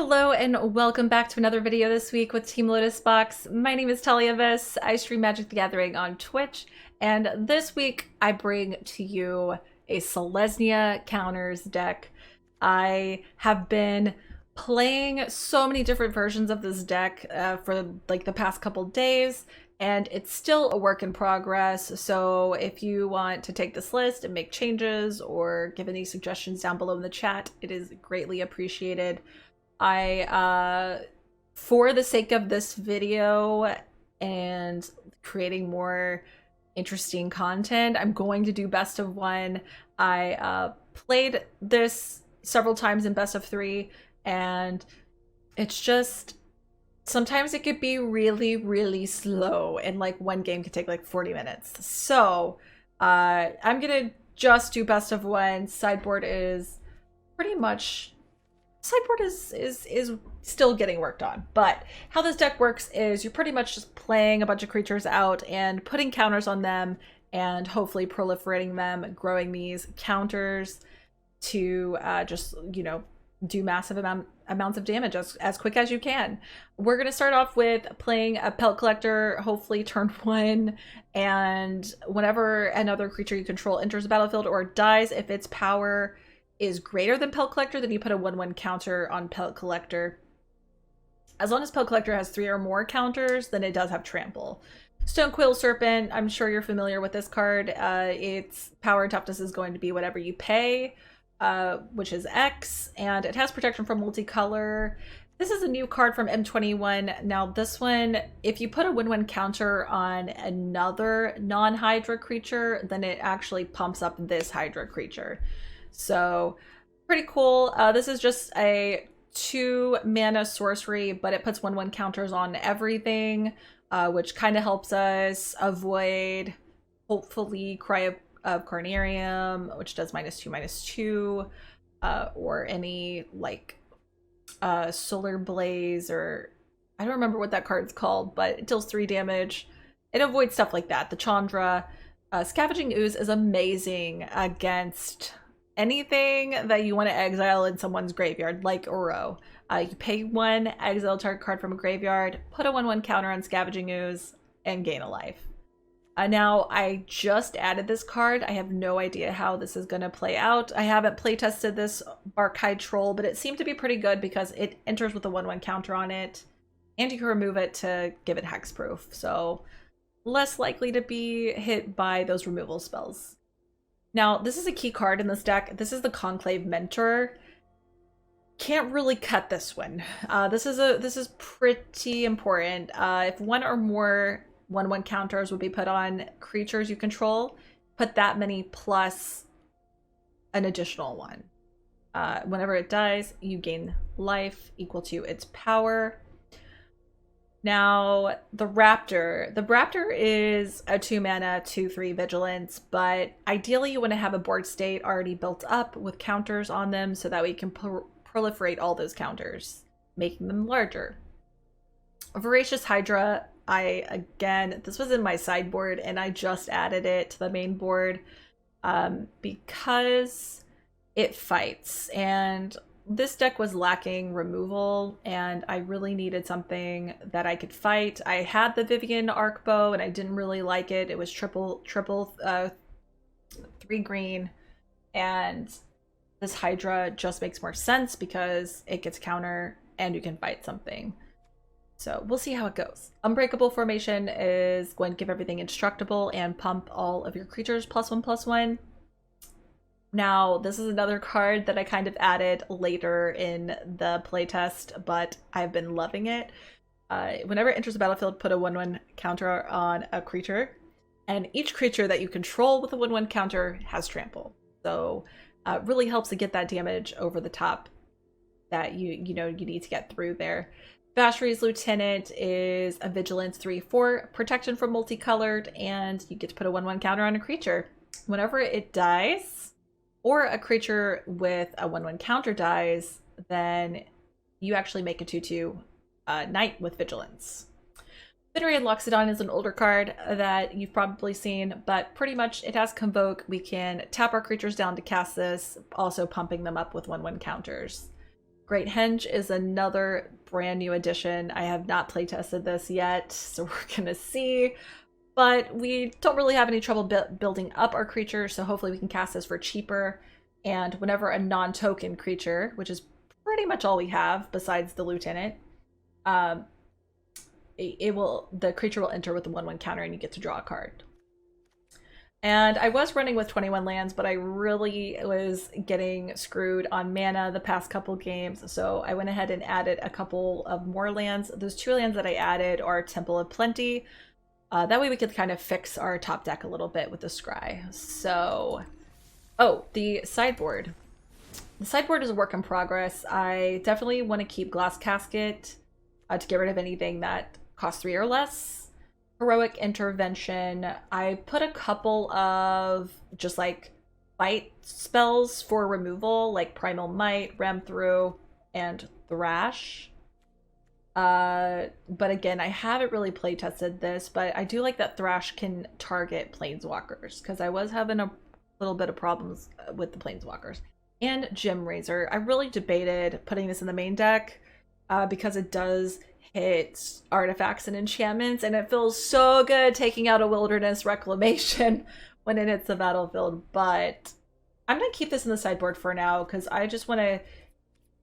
Hello and welcome back to another video this week with Team Lotus Box. My name is Talia Viss. I stream Magic the Gathering on Twitch, and this week I bring to you a Selesnya Counters deck. I have been playing so many different versions of this deck for like the past couple days, and it's still a work in progress. So if you want to take this list and make changes or give any suggestions down below in the chat, it is greatly appreciated. For the sake of this video and creating more interesting content, I'm going to do best of one. I played this several times in best of three, and it's just sometimes it could be really, really slow, and like one game could take like 40 minutes. So I'm gonna just do best of one. Sideboard is pretty much is still getting worked on, but how this deck works is you're pretty much just playing a bunch of creatures out and putting counters on them and hopefully proliferating them, growing these counters to just, you know, do massive amounts of damage as quick as you can. We're going to start off with playing a Pelt Collector, hopefully turn one, and whenever another creature you control enters the battlefield or dies, if its power is greater than Pelt Collector, then you put a 1/1 counter on Pelt Collector. As long as Pelt Collector has 3 or more counters, then it does have Trample. Stonequill Serpent, I'm sure you're familiar with this card. Its power and toughness is going to be whatever you pay, which is X, and it has protection from multicolor. This is a new card from M21. Now this one, if you put a 1/1 counter on another non-Hydra creature, then it actually pumps up this Hydra creature. So pretty cool. This is just a 2 mana sorcery, but it puts 1/1 counters on everything, which kind of helps us avoid, hopefully, Cry of Carnarium, which does -2/2, or any like Solar Blaze, or I don't remember what that card's called, but it deals 3 damage. It avoids stuff like that. The Chandra. Scavenging Ooze is amazing against anything that you want to exile in someone's graveyard, like Uro. You pay 1, exile target card from a graveyard, put a 1/1 counter on Scavenging Ooze, and gain a life. Now, I just added this card. I have no idea how this is going to play out. I haven't play tested this Barkhide Troll, but it seemed to be pretty good because it enters with a 1/1 counter on it, and you can remove it to give it hexproof. So less likely to be hit by those removal spells. Now, this is a key card in this deck. This is the Conclave Mentor. Can't really cut this one. This is pretty important. If 1 or more 1/1 counters would be put on creatures you control, put that many plus an additional one. Whenever it dies, you gain life equal to its power. Now, the Raptor. The Raptor is a 2 mana, 2/3 vigilance, but ideally you want to have a board state already built up with counters on them so that we can proliferate all those counters, making them larger. Voracious Hydra, this was in my sideboard and I just added it to the main board because it fights, and this deck was lacking removal, and I really needed something that I could fight. I had the Vivian Arcbow, and I didn't really like it. It was triple 3 green, and this Hydra just makes more sense because it gets counter, and you can fight something. So we'll see how it goes. Unbreakable Formation is going to give everything indestructible and pump all of your creatures +1/+1. Now, this is another card that I kind of added later in the playtest, but I've been loving it. Whenever it enters the battlefield, put a 1/1 counter on a creature, and each creature that you control with a 1/1 counter has Trample. So it really helps to get that damage over the top that you need to get through there. Vashri's Lieutenant is a Vigilance 3/4, protection from multicolored, and you get to put a 1/1 counter on a creature. Whenever it dies, or a creature with a 1/1 counter dies, then you actually make a 2/2 Knight with Vigilance. Fenrir Loxodon is an older card that you've probably seen, but pretty much it has Convoke. We can tap our creatures down to cast this, also pumping them up with 1/1 counters. Great Henge is another brand new addition. I have not playtested this yet, so we're gonna see. But we don't really have any trouble building up our creatures, so hopefully we can cast this for cheaper. And whenever a non-token creature, which is pretty much all we have besides the lieutenant, the creature will enter with a 1/1 counter and you get to draw a card. And I was running with 21 lands, but I really was getting screwed on mana the past couple games, so I went ahead and added a couple of more lands. Those 2 lands that I added are Temple of Plenty. That way we could kind of fix our top deck a little bit with the Scry. So, oh, the sideboard. The sideboard is a work in progress. I definitely want to keep Glass Casket to get rid of anything that costs 3 or less. Heroic Intervention. I put a couple of just like fight spells for removal, like Primal Might, Ram Through, and Thrash. But again, I haven't really play tested this, but I do like that Thrash can target Planeswalkers, because I was having a little bit of problems with the Planeswalkers. And Gem Razor. I really debated putting this in the main deck because it does hit artifacts and enchantments, and it feels so good taking out a Wilderness Reclamation when it hits the battlefield. But I'm gonna keep this in the sideboard for now because I just want to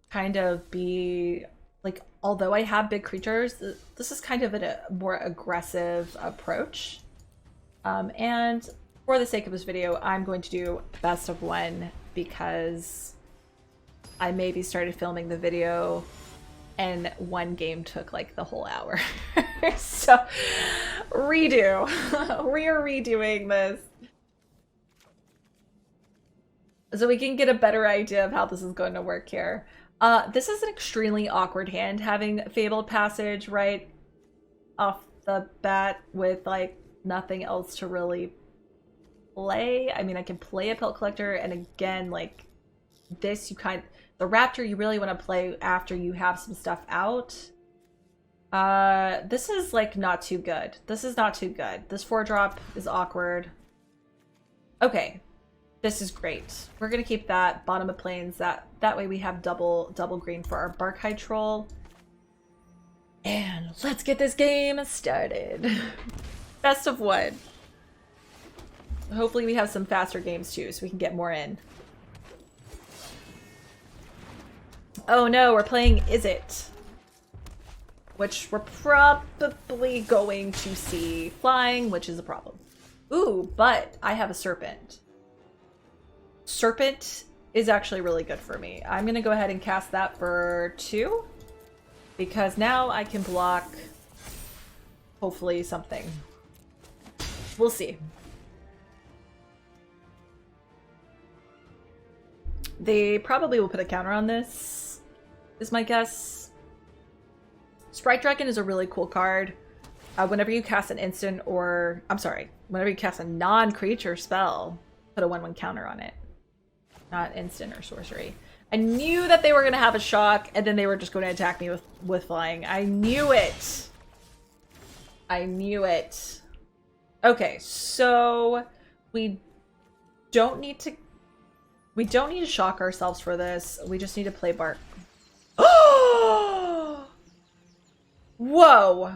kind of be like, although I have big creatures, this is kind of a more aggressive approach. And for the sake of this video, I'm going to do best of 1 because I maybe started filming the video and 1 game took like the whole hour. So redo. We are redoing this so we can get a better idea of how this is going to work here. This is an extremely awkward hand, having Fabled Passage right off the bat with like nothing else to really play. I mean, I can play a Pelt Collector, and again, like this, the Raptor you really want to play after you have some stuff out. This is like not too good. This is not too good. This 4-drop is awkward. Okay, this is great. We're gonna keep that bottom of plains. That way we have double green for our Barkhide Troll. And let's get this game started. Best of 1. Hopefully we have some faster games too, so we can get more in. Oh no, we're playing Izzet, which we're probably going to see flying, which is a problem. Ooh, but I have a Serpent. Serpent is actually really good for me. I'm gonna go ahead and cast that for 2, because now I can block, hopefully, something. We'll see. They probably will put a counter on this, is my guess. Sprite Dragon is a really cool card. Whenever you cast an instant or... I'm sorry. Whenever you cast a non-creature spell, put a 1/1 counter on it. Not instant or sorcery. I knew that they were going to have a shock, and then they were just going to attack me with flying. I knew it! I knew it. Okay, so... We don't need to shock ourselves for this. We just need to play Bark. Oh! Whoa!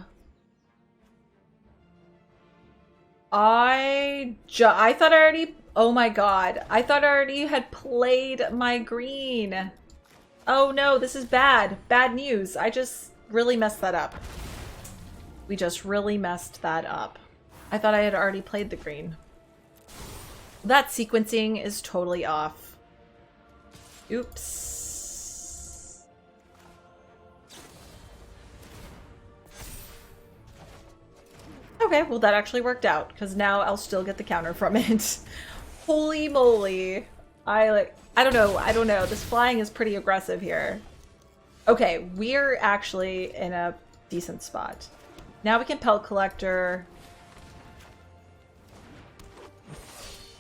I thought I already... Oh my god. I thought I already had played my green. Oh no, this is bad. Bad news. I just really messed that up. We just really messed that up. I thought I had already played the green. That sequencing is totally off. Oops. Okay, well that actually worked out, because now I'll still get the counter from it. Holy moly. I don't know. This flying is pretty aggressive here. Okay, we're actually in a decent spot. Now we can Pelt Collector.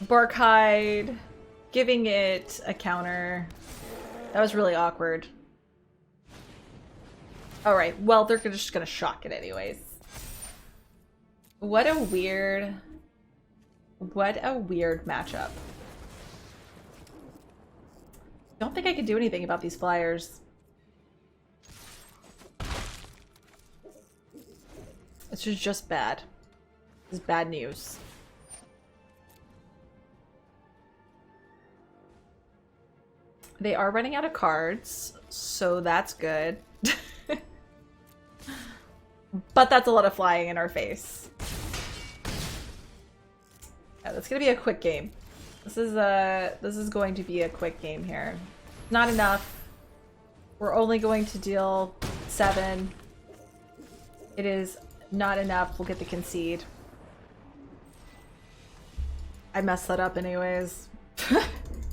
Barkhide. Giving it a counter. That was really awkward. Alright, well, they're just gonna shock it anyways. What a weird matchup. Don't think I can do anything about these flyers. This is just bad. This is bad news. They are running out of cards, so that's good. But that's a lot of flying in our face. Yeah, that's gonna be a quick game. This is going to be a quick game here. Not enough. We're only going to deal 7. It is not enough. We'll get the concede. I messed that up anyways.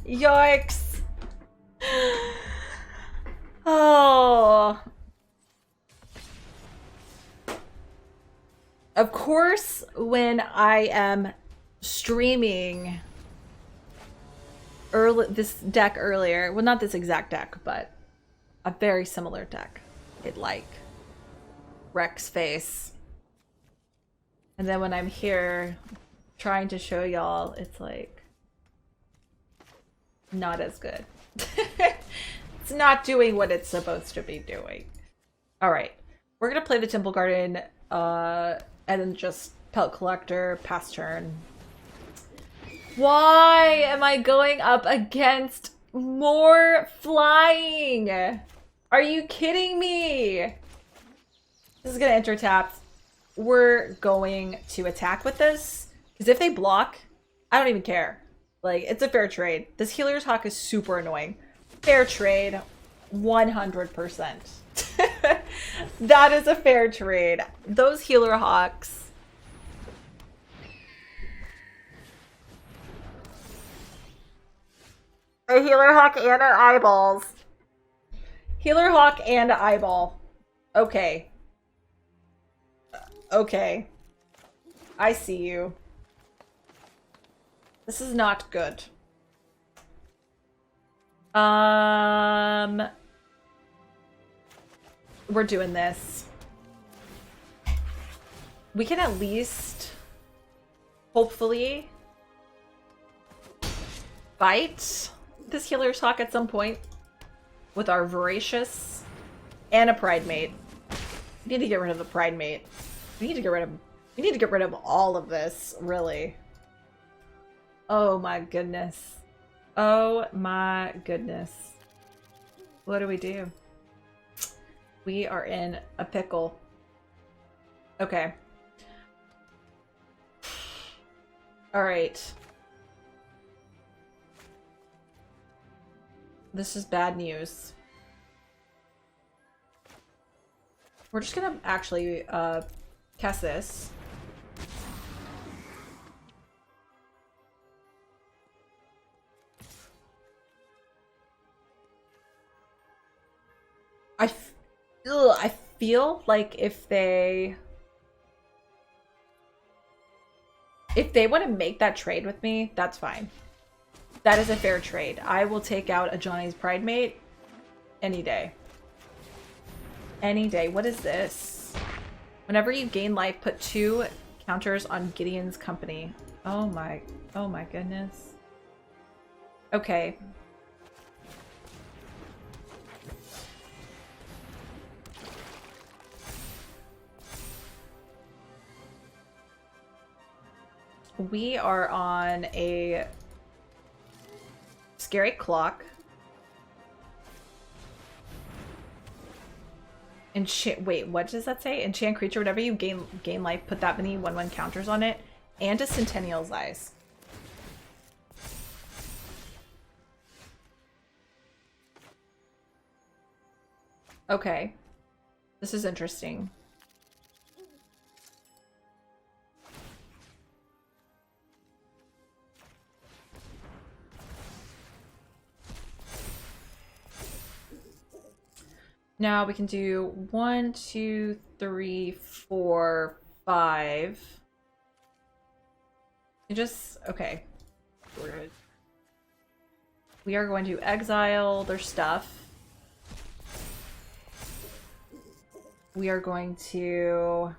Yikes. Oh. Of course, when I am streaming this deck earlier, well, not this exact deck, but a very similar deck, it like Rex face. And then when I'm here trying to show y'all, it's like not as good. It's not doing what it's supposed to be doing. All right, we're gonna play the Temple Garden and then just Pelt Collector, pass turn. Why am I going up against more flying? Are you kidding me? This is gonna enter tapped. We're going to attack with this, because if they block, I don't even care. Like, it's a fair trade. This Healer's Hawk is super annoying. Fair trade, 100%. That is a fair trade. Those Healer Hawks. A Healer Hawk and an eyeballs. Healer Hawk and eyeball. Okay. Okay. I see you. This is not good. We're doing this. We can at least, hopefully, fight this Healer's Hawk at some point with our Voracious and a Pride Mate. We need to get rid of the Pride Mate. We need to get rid of all of this, really. Oh my goodness. Oh my goodness. What do? We are in a pickle. Okay. All right. This is bad news. We're just gonna actually cast this. I feel like if they want to make that trade with me, that's fine. That is a fair trade. I will take out a Johnny's Pride Mate any day. Any day. What is this? Whenever you gain life, put 2 counters on Gideon's company. Oh my goodness. Okay. We are on a Scary Clock. Wait, what does that say? Enchant creature, whenever you gain life, put that many 1/1 counters on it, and a Centennial's Eyes. Okay. This is interesting. Now we can do 1, 2, 3, 4, 5. Okay. We are going to exile their stuff. We are going to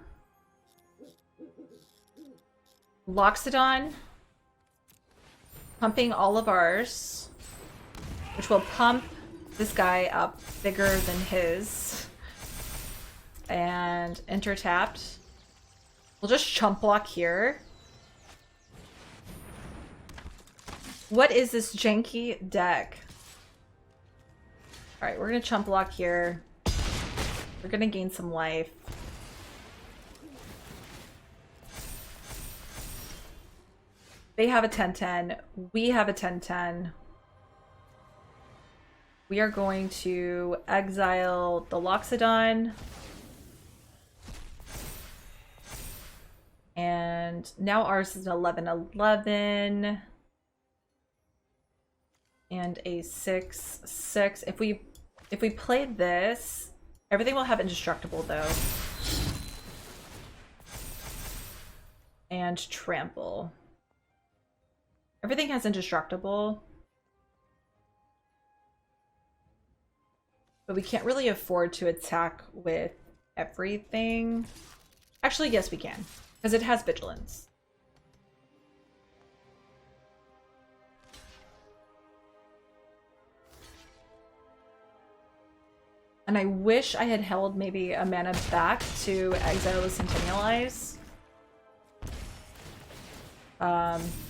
Loxodon, pumping all of ours, which will pump this guy up bigger than his, and enter tapped. We'll just chump block here. What is this janky deck? Alright, we're gonna chump block here. We're gonna gain some life. They have a 10-10. We have a 10-10. We are going to exile the Loxodon. And now ours is an 11-11. And a 6-6. If we play this, everything will have indestructible though. And trample. Everything has indestructible. But we can't really afford to attack with everything. Actually, yes we can. Because it has vigilance. And I wish I had held maybe a mana back to exile the Centennial Eyes.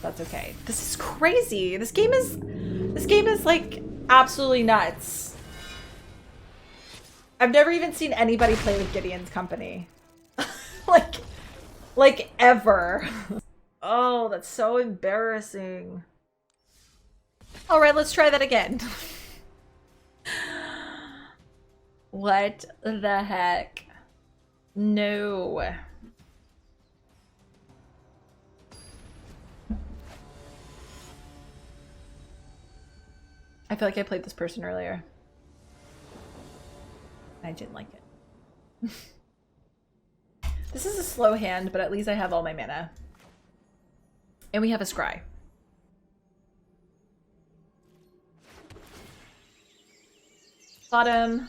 That's okay. This is crazy. This game is like absolutely nuts. I've never even seen anybody play with Gideon's Company. like ever. Oh, that's so embarrassing. All right, let's try that again. What the heck? No. I feel like I played this person earlier. I didn't like it. This is a slow hand, but at least I have all my mana. And we have a scry. Bottom.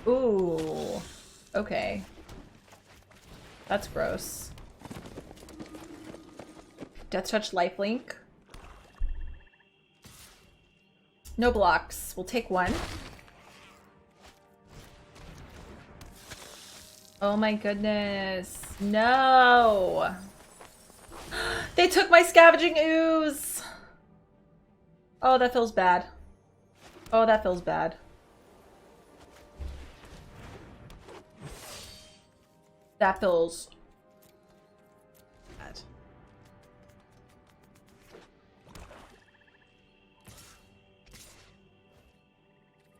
Ooh. Okay. That's gross. Death Touch Lifelink. No blocks. We'll take one. Oh my goodness. No! They took my Scavenging Ooze! Oh, that feels bad. Oh, that feels bad. That feels bad.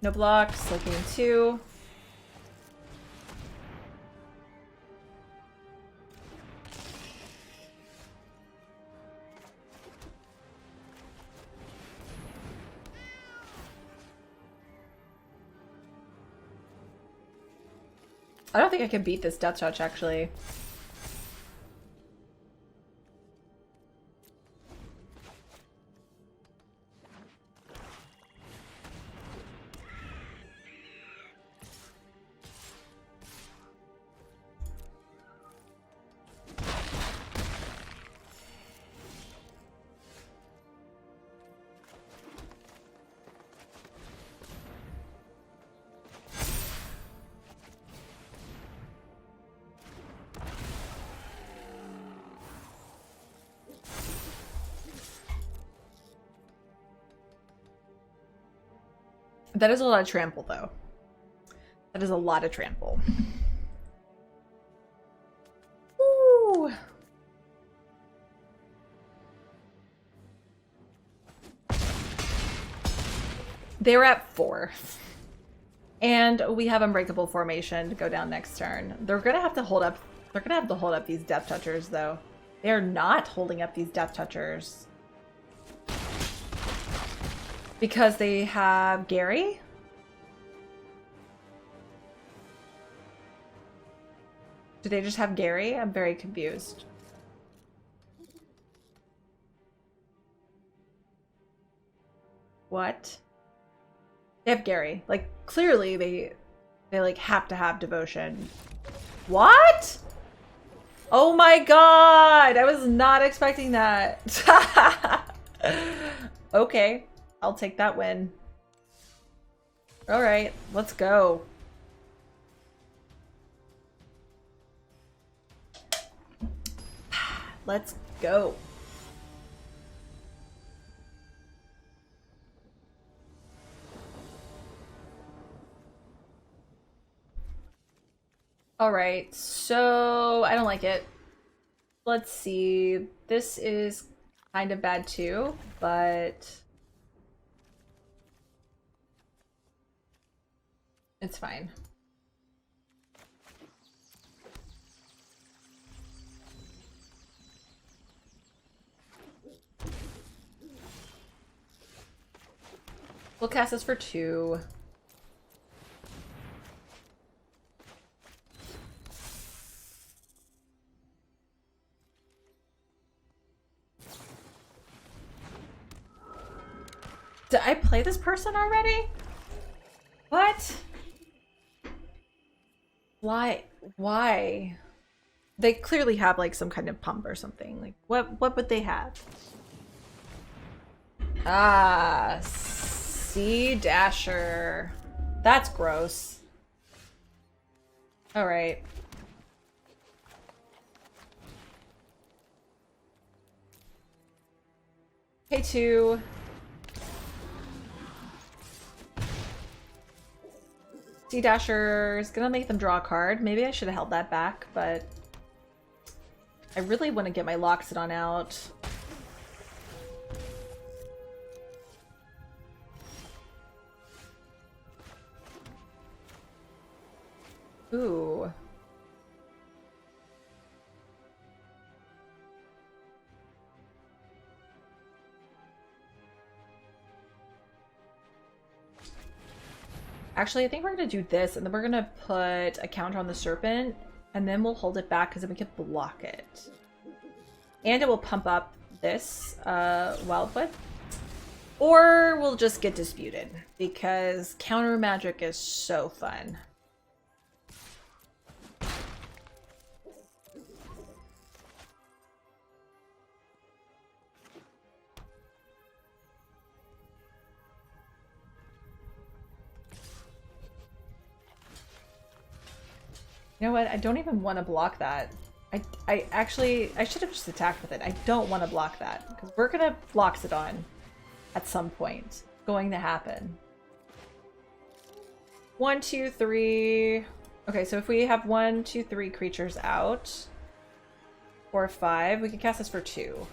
No blocks, looking 2. I don't think I can beat this Death Touch, actually. That is a lot of trample, though. That is a lot of trample. Ooh. They're at 4. And we have Unbreakable Formation to go down next turn. They're gonna have to hold up. They're gonna have to hold up these Death Touchers, though. They are not holding up these Death Touchers. Because they have Gary? Do they just have Gary? I'm very confused. What? They have Gary. Like, clearly they like have to have devotion. What? Oh my god! I was not expecting that. Okay. I'll take that win. All right, let's go. Let's go. All right, so I don't like it. Let's see. This is kind of bad too, but it's fine. We'll cast this for 2. Did I play this person already? What? Why? Why? They clearly have like some kind of pump or something. Like what would they have? Ah, Sea Dasher. That's gross. All right. K2. Sea Dasher is gonna make them draw a card. Maybe I should have held that back, but I really want to get my Loxodon out. Ooh. Actually, I think we're gonna do this, and then we're gonna put a counter on the Serpent, and then we'll hold it back because then we can block it. And it will pump up this Wildwood. Or we'll just get Disputed, because counter magic is so fun. You know what? I don't even want to block that. I should have just attacked with it. I don't want to block that because we're gonna Loxodon at some point. It's going to happen. 1, 2, 3. Okay, so if we have 1, 2, 3 creatures out, 4, 5, we can cast this for 2.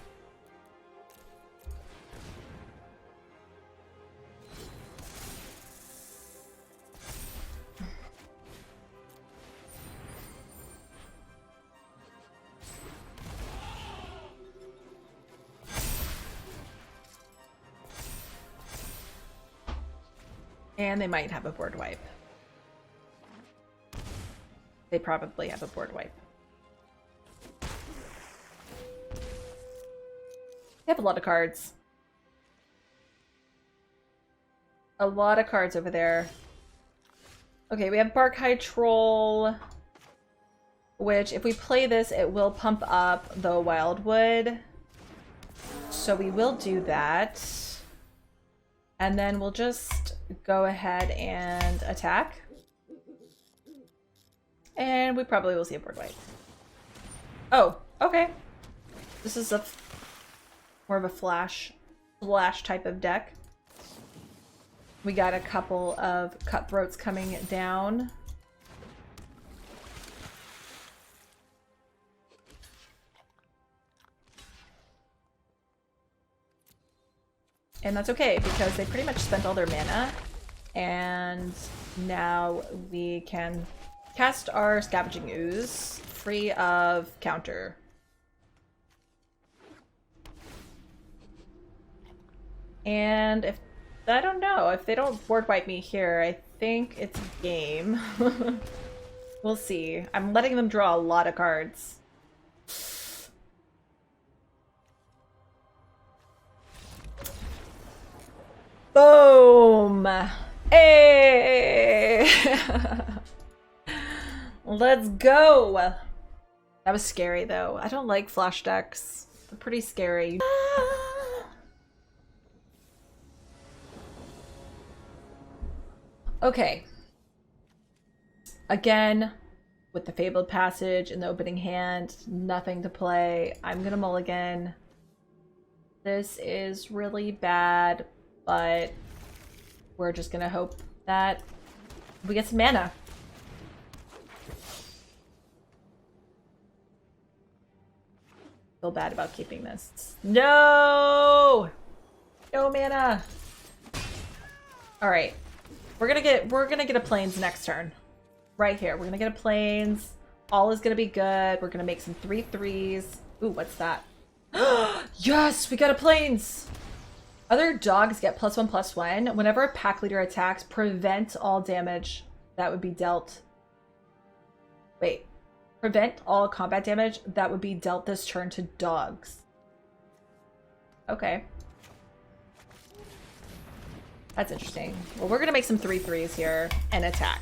And they might have a board wipe. They probably have a board wipe. They have a lot of cards. A lot of cards over there. Okay, we have Barkhide Troll, which if we play this, it will pump up the Wildwood. So we will do that. And then we'll just go ahead and attack. And we probably will see a board wipe. Oh, okay. This is a more of a flash type of deck. We got a couple of Cutthroats coming down. And that's okay, because they pretty much spent all their mana. And now we can cast our Scavenging Ooze free of counter. And if I don't know, if they don't board wipe me here, I think it's game. We'll see. I'm letting them draw a lot of cards. Boom! Hey! Let's go! That was scary though. I don't like flash decks. They're pretty scary. Okay. Again, with the Fabled Passage in the opening hand, nothing to play. I'm gonna mulligan. This is really bad, but we're just gonna hope that we get some mana. Feel bad about keeping this. No! No mana! Alright. We're gonna get a plains next turn. Right here. We're gonna get a plains. All is gonna be good. We're gonna make some 3/3s. Ooh, what's that? Yes! We got a plains! Other dogs get +1/+1. Whenever a pack leader attacks, prevent all damage that would be dealt. Wait. Prevent all combat damage that would be dealt this turn to dogs. Okay. That's interesting. Well, we're gonna make some 3/3s here and attack.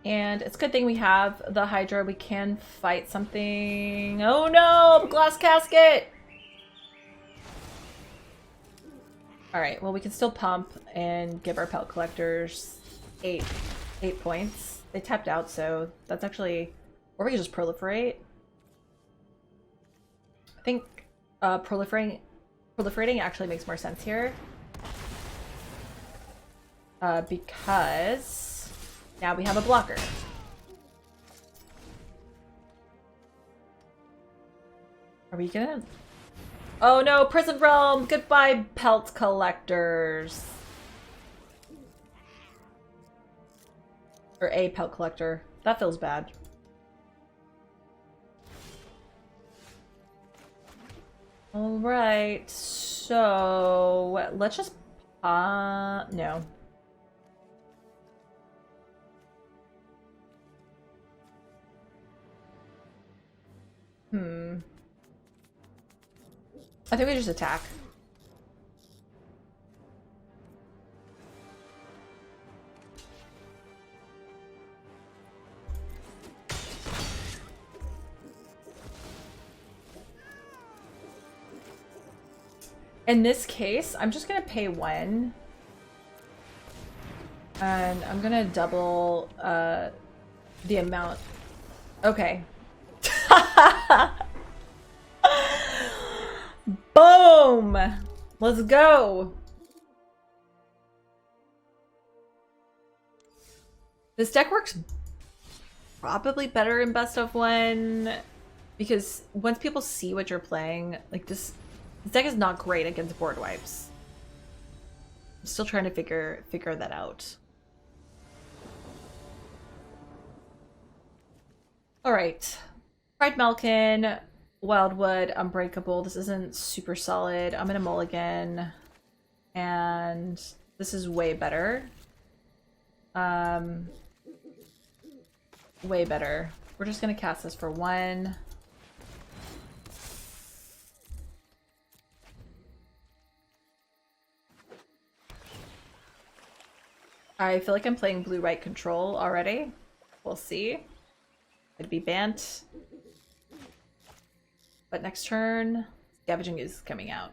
And it's a good thing we have the Hydra. We can fight something. Oh no! Glass casket! Alright, well we can still pump and give our pelt collectors 8 points. They tapped out, so that's actually... Or we can just proliferate. I think proliferating actually makes more sense here. Because now we have a blocker. Are we gonna... Oh no, Prison Realm! Goodbye, pelt collectors. Or a pelt collector. That feels bad. Alright, so let's just no. I think we just attack. In this case, I'm just gonna pay 1. And I'm gonna double the amount. Okay. Boom! Let's go! This deck works probably better in best of 1 because once people see what you're playing, like this deck is not great against board wipes. I'm still trying to figure that out. Alright. Pride Malkin, Wildwood, Unbreakable. This isn't super solid. I'm gonna mulligan. And this is way better. Way better. We're just gonna cast this for 1. I feel like I'm playing blue-white control already. We'll see. It'd be Bant. But next turn, Scavenging is coming out.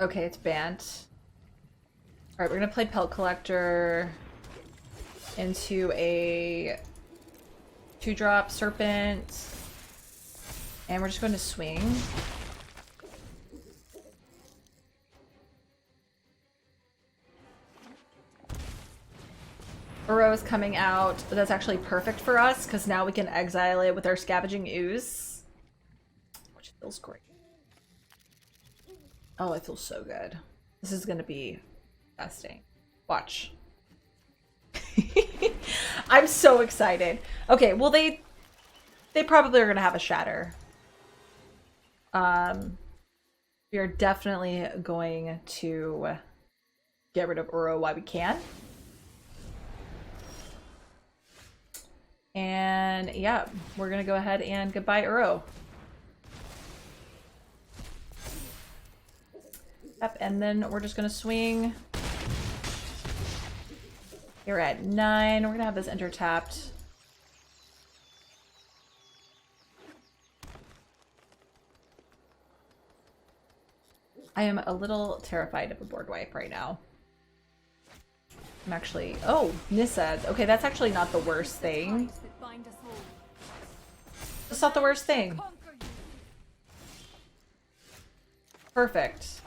Okay, it's Bant. Alright, we're gonna play Pelt Collector into a 2-drop Serpent. And we're just going to swing. Uro is coming out. That's actually perfect for us, because now we can exile it with our Scavenging Ooze. Which feels great. Oh, it feels so good. This is gonna be disgusting. Watch. I'm so excited. Okay, well they probably are gonna have a shatter. We are definitely going to get rid of Uro while we can. And yeah, we're gonna go ahead and goodbye Uro. Yep, and then we're just gonna swing. You're at 9. We're gonna have this enter tapped. I am a little terrified of a board wipe right now. I'm actually... Oh, Nissa. Okay, that's actually not the worst thing. It's not the worst thing. Perfect.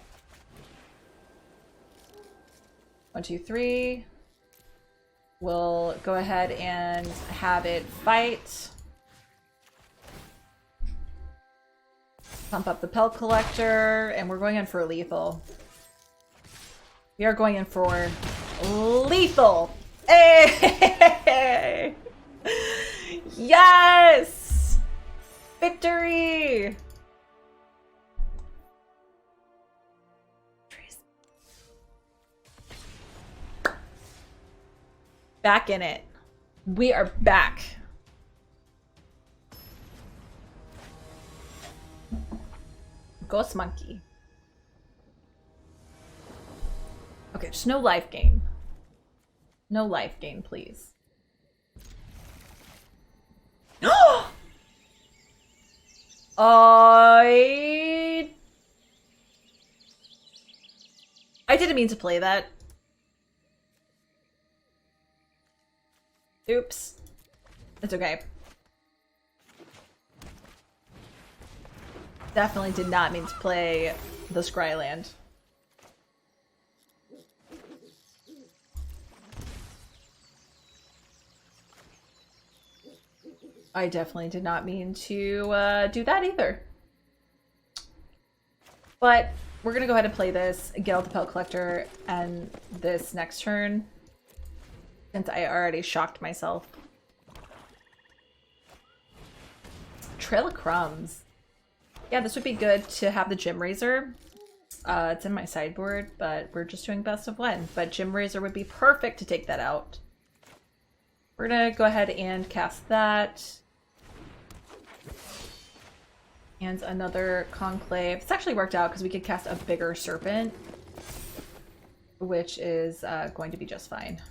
1, 2, 3. We'll go ahead and have it fight. Pump up the Pelt Collector, and we're going in for lethal. We are going in for lethal. Hey! Yes! Victory! Back in it. We are back. Ghost Monkey. Okay, just no life gain. No life gain, please. I didn't mean to play that. Oops. It's okay. Definitely did not mean to play the Scryland. I definitely did not mean to do that either. But we're gonna go ahead and play this, get out the Pelt Collector, and this next turn. Since I already shocked myself. Trail of Crumbs. Yeah, this would be good to have the Gym Razor. It's in my sideboard, but we're just doing best of one. But Gym Razor would be perfect to take that out. We're gonna go ahead and cast that. And another Conclave. It's actually worked out because we could cast a bigger Serpent, which is going to be just fine.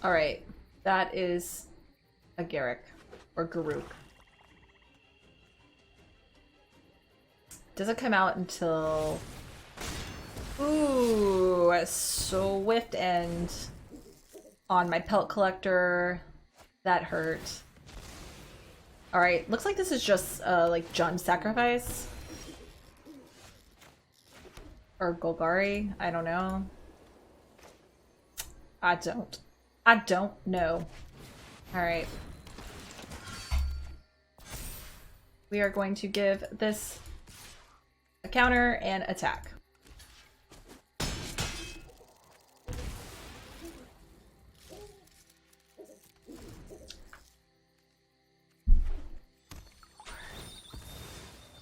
Alright, that is a Garruk, or Garruk. Doesn't come out until... Ooh, a Swift End on my Pelt Collector. That hurt. Alright, looks like this is just like Jund Sacrifice. Or Golgari, I don't know. I don't know. Alright. We are going to give this a counter and attack.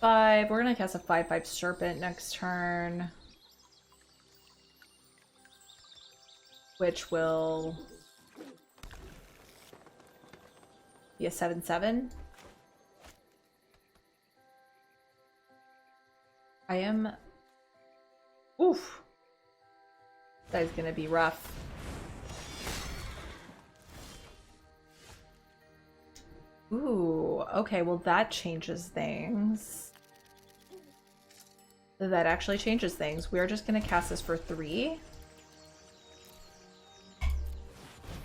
Five. We're gonna cast a 5/5 Serpent next turn. Which will be a 7/7. I am... Oof. That is gonna be rough. Ooh, okay, well that changes things. That actually changes things. We're just gonna cast this for 3.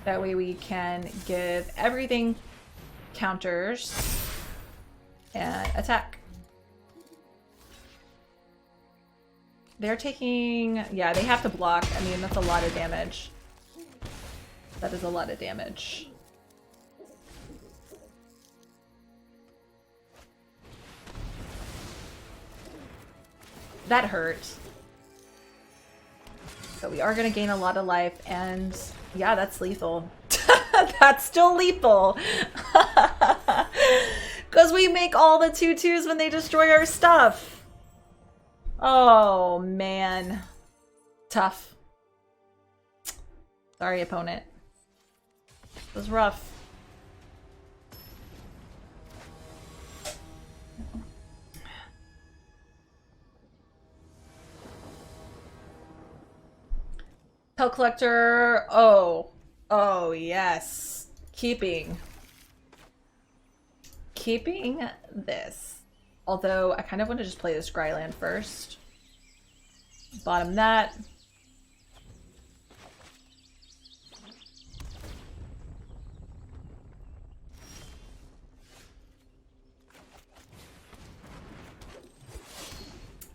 That way we can give everything counters and attack. They're taking... Yeah, they have to block. I mean, that's a lot of damage. That is a lot of damage. That hurt. But we are going to gain a lot of life, and yeah, that's lethal. That's still lethal. Because we make all the 2/2s when they destroy our stuff. Oh, man. Tough. Sorry, opponent. It was rough. Pel Collector. Oh. Oh, yes. Keeping this. Although, I kind of want to just play this Scryland first. Bottom that.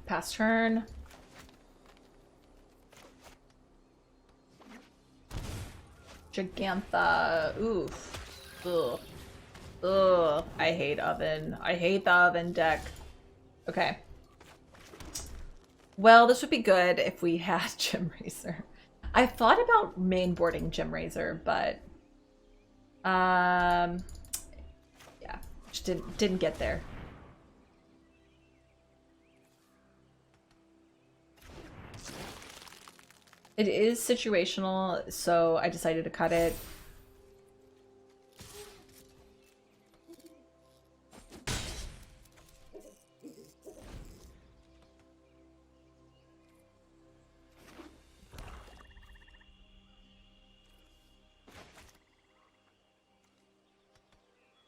Pass turn. Gigantha. Oof. Ugh. Ugh. I hate Oven. I hate the Oven deck. Okay. Well, this would be good if we had Gem Razor. I thought about mainboarding Gem Razor, but yeah, just didn't get there. It is situational, so I decided to cut it.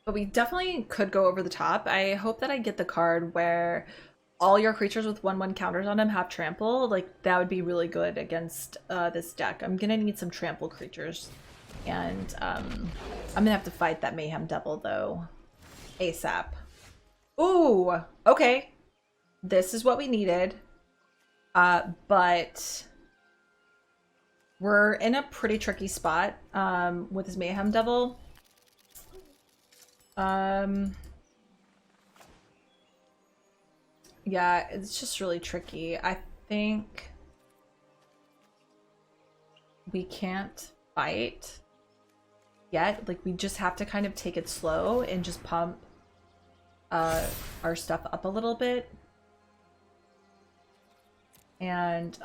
But we definitely could go over the top. I hope that I get the card where all your creatures with 1/1 counters on them have trample. Like, that would be really good against this deck. I'm gonna need some trample creatures. And I'm gonna have to fight that Mayhem Devil, though. ASAP. Ooh! Okay. This is what we needed. But we're in a pretty tricky spot with this Mayhem Devil. Yeah, it's just really tricky. I think we can't fight yet. Like, we just have to kind of take it slow and just pump our stuff up a little bit. And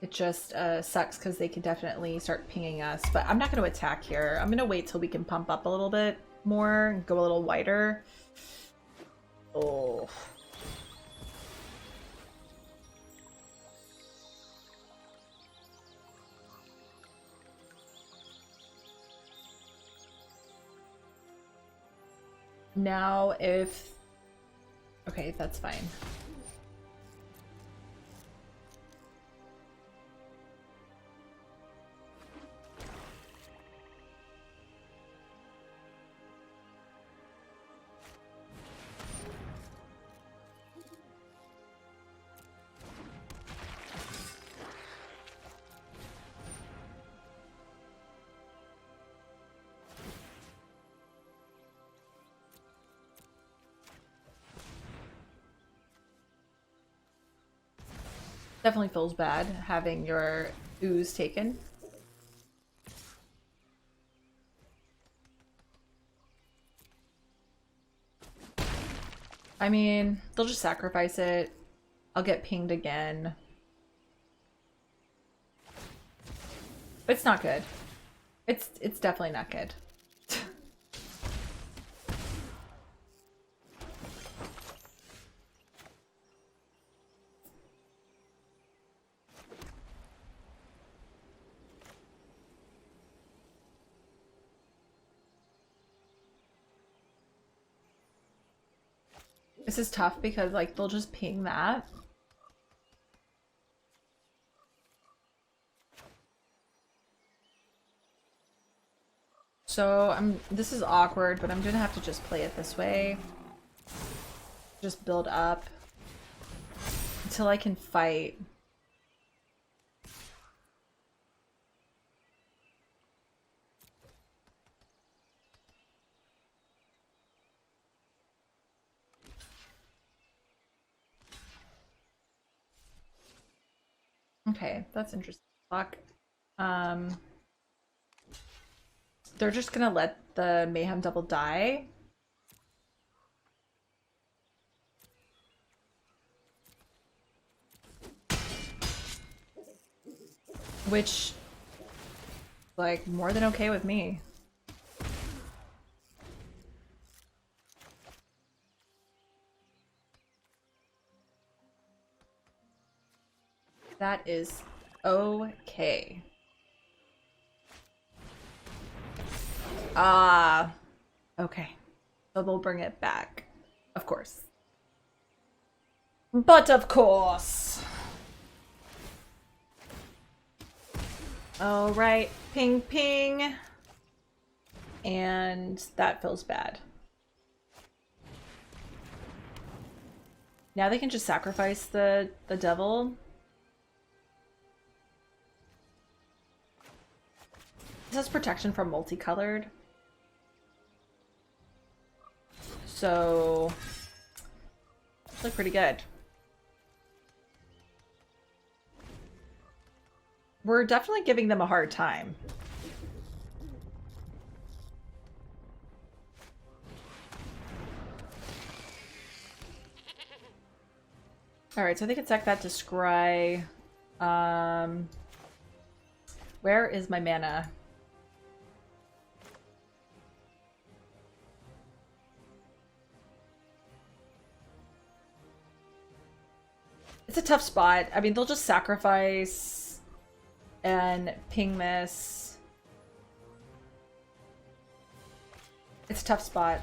it just sucks because they can definitely start pinging us. But I'm not going to attack here. I'm going to wait till we can pump up a little bit more and go a little wider. Oh. Now if... Okay, that's fine. Definitely feels bad having your ooze taken. I mean, they'll just sacrifice it. I'll get pinged again. But it's not good. It's definitely not good. This is tough because, like, they'll just ping that. So this is awkward, but I'm gonna have to just play it this way. Just build up until I can fight. Okay, that's interesting. Block. They're just gonna let the Mayhem Devil die. Which, like, more than okay with me. That is okay. Ah, okay. So they'll bring it back. Of course. But of course. All right, ping ping. And that feels bad. Now they can just sacrifice the devil. This has protection from multicolored. So, it's like pretty good. We're definitely giving them a hard time. Alright, so they can sack that to scry. Where is my mana? It's a tough spot. I mean, they'll just sacrifice and ping this. It's a tough spot.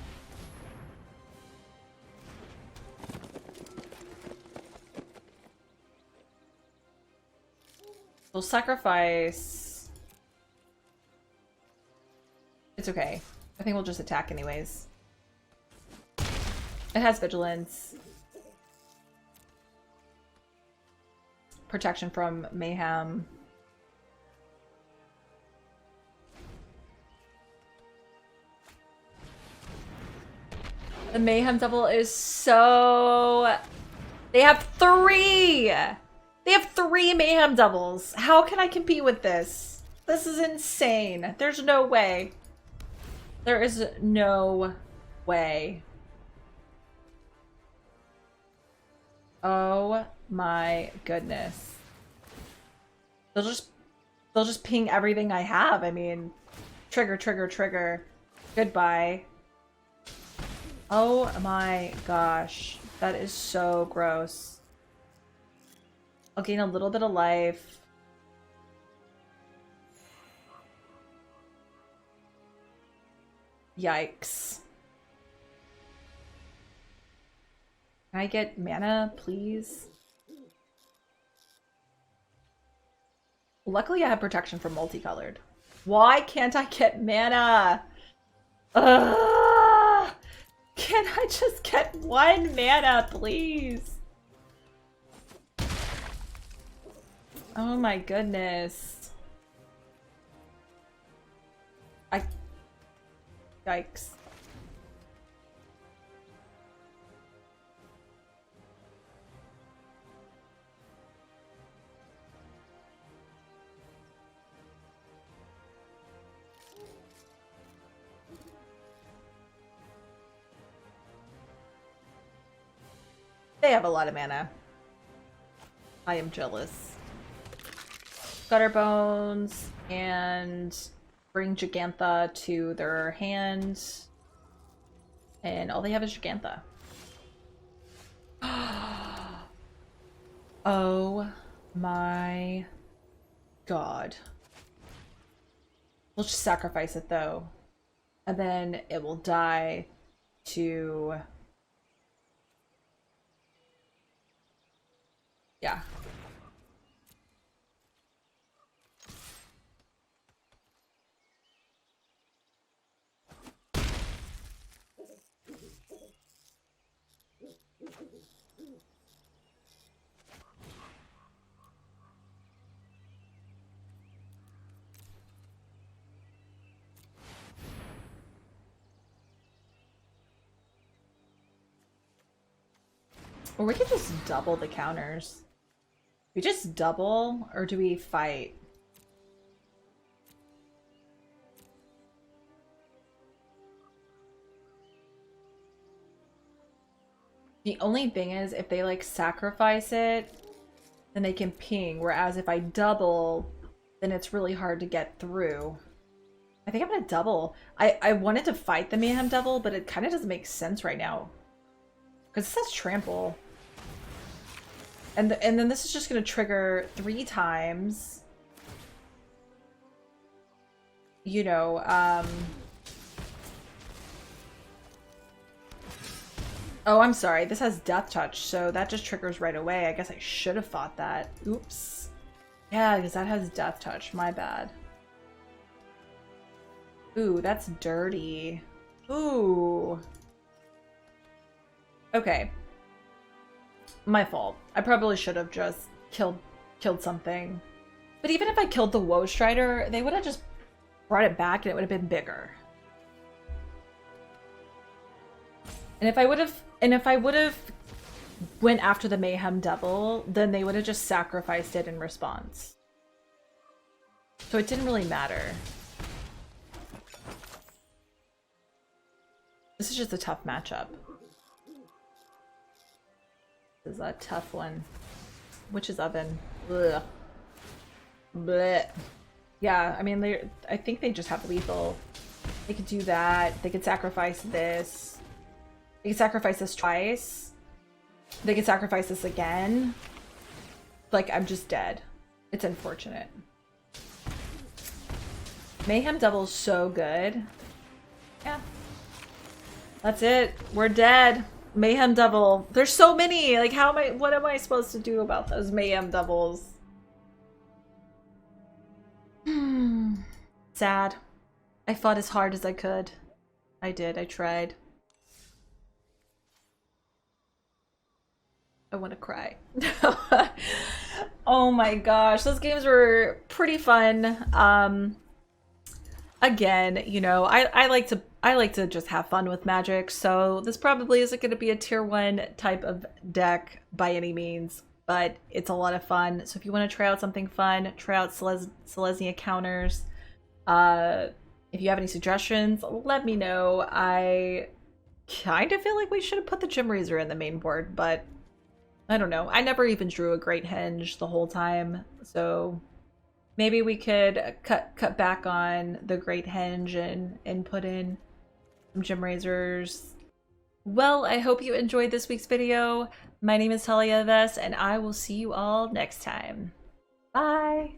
They'll sacrifice. It's okay. I think we'll just attack anyways. It has vigilance. Protection from mayhem. The Mayhem Devil is so... They have 3! They have 3 Mayhem Devils! How can I compete with this? This is insane. There's no way. There is no way. Oh my goodness. They'll just ping everything I have. I mean, trigger, trigger, trigger. Goodbye. Oh my gosh. That is so gross. I'll gain a little bit of life. Yikes. Can I get mana, please? Luckily, I have protection from multicolored. Why can't I get mana? Ugh! Can I just get 1 mana, please? Oh my goodness. Yikes. They have a lot of mana. I am jealous. Gutter Bones and bring Jegantha to their hand. And all they have is Jegantha. Oh my god. We'll just sacrifice it though. And then it will die to... Yeah. Or we could just double the counters. We just double, or do we fight? The only thing is if they like sacrifice it, then they can ping. Whereas if I double, then it's really hard to get through. I think I'm gonna double. I wanted to fight the Mayhem Devil, but it kind of doesn't make sense right now. Because it says trample. And then this is just gonna trigger 3 times. You know, oh, I'm sorry. This has Death Touch, so that just triggers right away. I guess I should have fought that. Oops. Yeah, because that has Death Touch. My bad. Ooh, that's dirty. Ooh. Okay. My fault. I probably should have just killed something. But even if I killed the Woe Strider, they would have just brought it back and it would have been bigger. And if I would have went after the Mayhem Devil, then they would have just sacrificed it in response. So it didn't really matter. This is just a tough matchup. This is a tough one. Witch's Oven. Ugh. Blech. Yeah, I mean, I think they just have lethal. They could do that. They could sacrifice this. They could sacrifice this twice. They could sacrifice this again. Like, I'm just dead. It's unfortunate. Mayhem Devil's so good. Yeah. That's it. We're dead. Mayhem Devil. There's so many. Like, what am I supposed to do about those Mayhem Devils? Sad. I fought as hard as I could. I did. I tried. I want to cry. Oh my gosh. Those games were pretty fun. Again, you know, I like to just have fun with Magic, so this probably isn't going to be a tier 1 type of deck by any means, but it's a lot of fun. So if you want to try out something fun, try out Selesnya counters. If you have any suggestions, let me know. I kind of feel like we should have put the Gem Razor in the main board, but I don't know. I never even drew a Great Henge the whole time, so maybe we could cut back on the Great Henge and put in some Gem Razors. Well, I hope you enjoyed this week's video. My name is Talia Vess, and I will see you all next time. Bye!